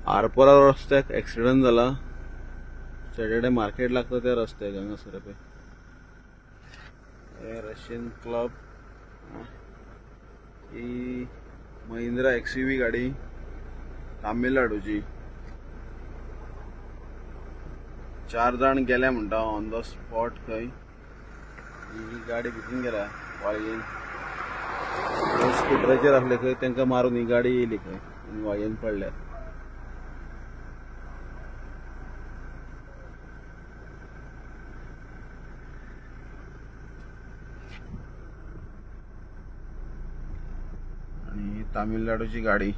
Arpora रस्त्याक accident झाला। Saturday market लागतं त्या रस्त्याक हांगासर पळय रशियन क्लब। ही महिंद्रा XUV गाडी तामिळनाडूची। 4 जण गेले म्हणटा ऑन द स्पॉट। खंय ही गाडी भितून गेल्या वाळयेन स्कूटराचेर आसले खंय तांकां मारून ही गाडी येयली खंय आनी वाळयेन पडल्या। आणि तामिळनाडूची गाडी।